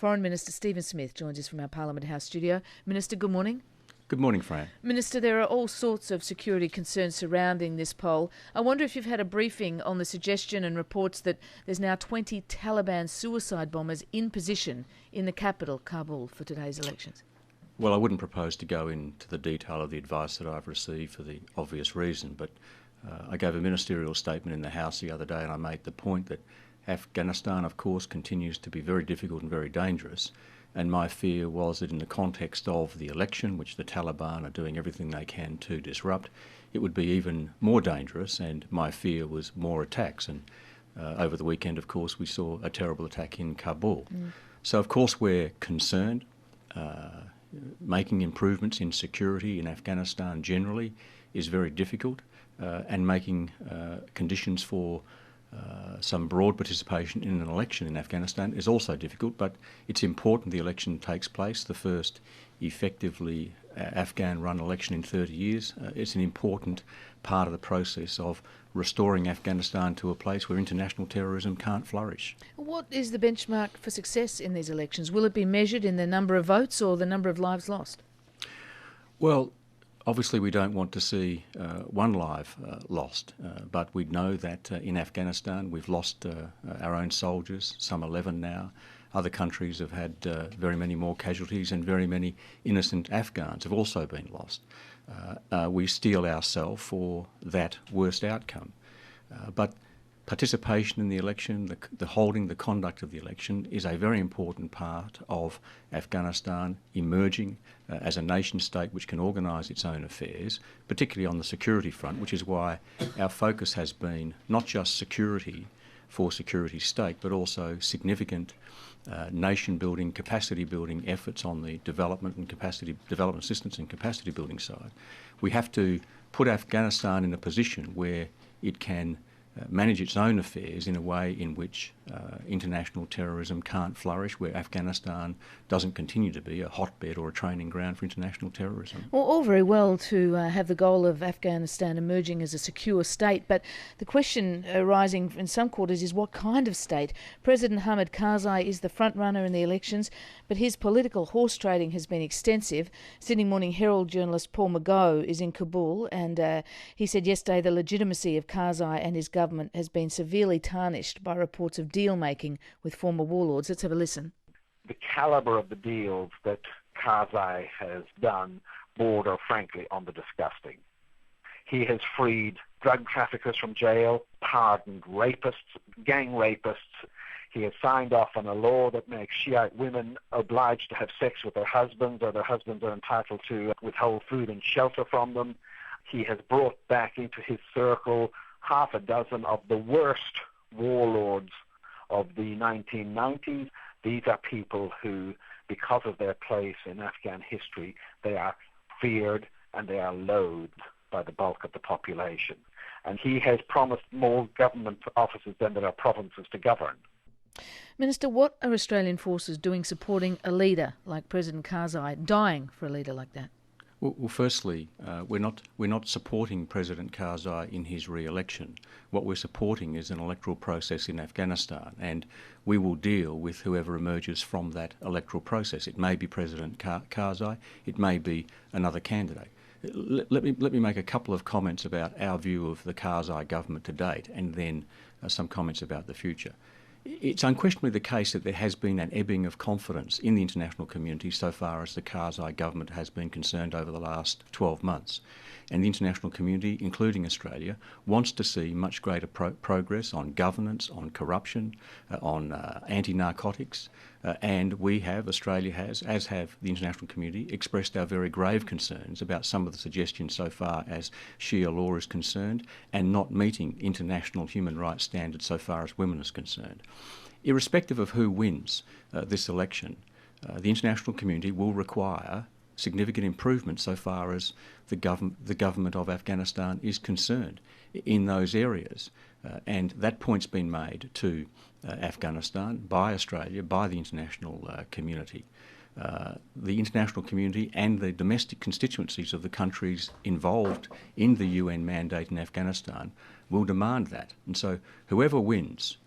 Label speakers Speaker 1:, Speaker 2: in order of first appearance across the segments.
Speaker 1: Foreign Minister Stephen Smith joins us from our Parliament House studio. Minister, good morning.
Speaker 2: Good morning, Fran.
Speaker 1: Minister, there are all sorts of security concerns surrounding this poll. I wonder if you've had a briefing on the suggestion and reports that there's now 20 Taliban suicide bombers in position in the capital, Kabul, for today's elections.
Speaker 2: Well, I wouldn't propose to go into the detail of the advice that I've received for the obvious reason, but I gave a ministerial statement in the House the other day and I made the point that Afghanistan, of course, continues to be very difficult and very dangerous. And my fear was that in the context of the election, which the Taliban are doing everything they can to disrupt, it would be even more dangerous, and my fear was more attacks. And over the weekend, of course, we saw a terrible attack in Kabul. So, of course, we're concerned. Making improvements in security in Afghanistan generally is very difficult, and making conditions for some broad participation in an election in Afghanistan is also difficult, but it's important the election takes place, the first effectively Afghan-run election in 30 years. It's an important part of the process of restoring Afghanistan to a place where international terrorism can't flourish.
Speaker 1: What is the benchmark for success in these elections? Will it be measured in the number of votes or the number of lives lost?
Speaker 2: Well, obviously, we don't want to see one life lost, but we know that in Afghanistan we've lost our own soldiers, some 11 now. Other countries have had very many more casualties, and very many innocent Afghans have also been lost. We steel ourselves for that worst outcome. But participation in the election, the holding, the conduct of the election is a very important part of Afghanistan emerging as a nation state which can organise its own affairs, particularly on the security front, which is why our focus has been not just security for security's sake, but also significant nation-building, capacity-building efforts on the development assistance and capacity-building side. We have to put Afghanistan in a position where it can manage its own affairs in a way in which international terrorism can't flourish, where Afghanistan doesn't continue to be a hotbed or a training ground for international terrorism.
Speaker 1: Well, all very well to have the goal of Afghanistan emerging as a secure state, but the question arising in some quarters is what kind of state? President Karzai is the front-runner in the elections, but his political horse trading has been extensive. Sydney Morning Herald journalist Paul McGough is in Kabul, and he said yesterday the legitimacy of Karzai and his government has been severely tarnished by reports of deal-making with former warlords. Let's have a listen.
Speaker 3: The calibre of the deals that Karzai has done border, frankly, on the disgusting. He has freed drug traffickers from jail, pardoned rapists, gang rapists. He has signed off on a law that makes Shiite women obliged to have sex with their husbands, or their husbands are entitled to withhold food and shelter from them. He has brought back into his circle half a dozen of the worst warlords of the 1990s. These are people who, because of their place in Afghan history, they are feared and they are loathed by the bulk of the population. And he has promised more government offices than there are provinces to govern.
Speaker 1: Minister, what are Australian forces doing supporting a leader like President Karzai, dying for a leader like that?
Speaker 2: Well, firstly, we're not supporting President Karzai in his re-election. What we're supporting is an electoral process in Afghanistan, and we will deal with whoever emerges from that electoral process. It may be President Karzai, it may be another candidate. Let me make a couple of comments about our view of the Karzai government to date, and then some comments about the future. It's unquestionably the case that there has been an ebbing of confidence in the international community so far as the Karzai government has been concerned over the last 12 months. And the international community, including Australia, wants to see much greater progress on governance, on corruption, on anti-narcotics. And Australia has, as have the international community, expressed our very grave concerns about some of the suggestions so far as Sharia law is concerned and not meeting international human rights standards so far as women is concerned. Irrespective of who wins this election, the international community will require significant improvement so far as the government of Afghanistan is concerned in those areas. And that point's been made to Afghanistan by Australia, by the international community. The international community and the domestic constituencies of the countries involved in the UN mandate in Afghanistan will demand that. And so whoever wins,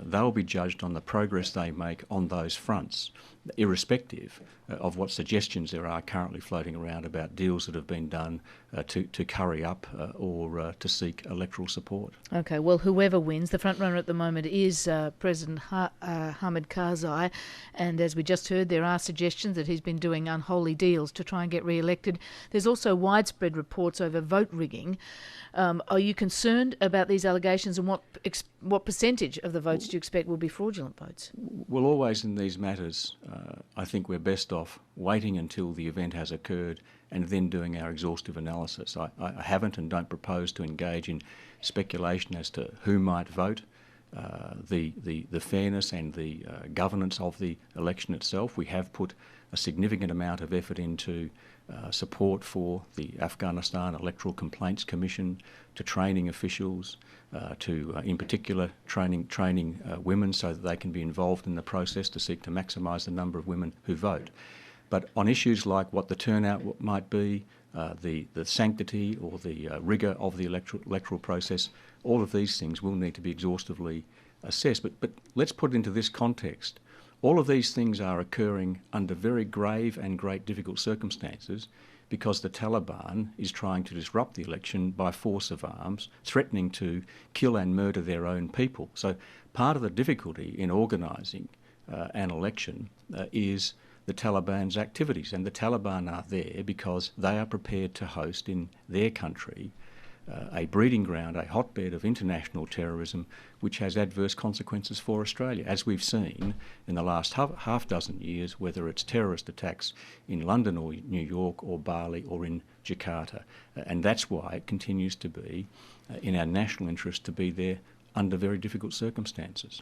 Speaker 2: they'll be judged on the progress they make on those fronts. irrespective of what suggestions there are currently floating around about deals that have been done to curry up or to seek electoral support.
Speaker 1: Okay, well, whoever wins, the front runner at the moment is President Hamid Karzai, and as we just heard, there are suggestions that he's been doing unholy deals to try and get re-elected. There's also widespread reports over vote rigging. Are you concerned about these allegations, and what percentage of the votes do you expect will be fraudulent votes?
Speaker 2: Well, always in these matters, I think we're best off waiting until the event has occurred and then doing our exhaustive analysis. I haven't and don't propose to engage in speculation as to who might vote. The fairness and the governance of the election itself. We have put a significant amount of effort into support for the Afghanistan Electoral Complaints Commission, to training officials, to in particular training women so that they can be involved in the process to seek to maximise the number of women who vote. But on issues like what the turnout might be, the sanctity or the rigour of the electoral process, all of these things will need to be exhaustively assessed. But let's put it into this context. All of these things are occurring under very grave and great difficult circumstances because the Taliban is trying to disrupt the election by force of arms, threatening to kill and murder their own people. So part of the difficulty in organising an election is the Taliban's activities, and the Taliban are there because they are prepared to host in their country a breeding ground, a hotbed of international terrorism, which has adverse consequences for Australia, as we've seen in the last half dozen years, whether it's terrorist attacks in London or New York or Bali or in Jakarta. And that's why it continues to be in our national interest to be there under very difficult circumstances.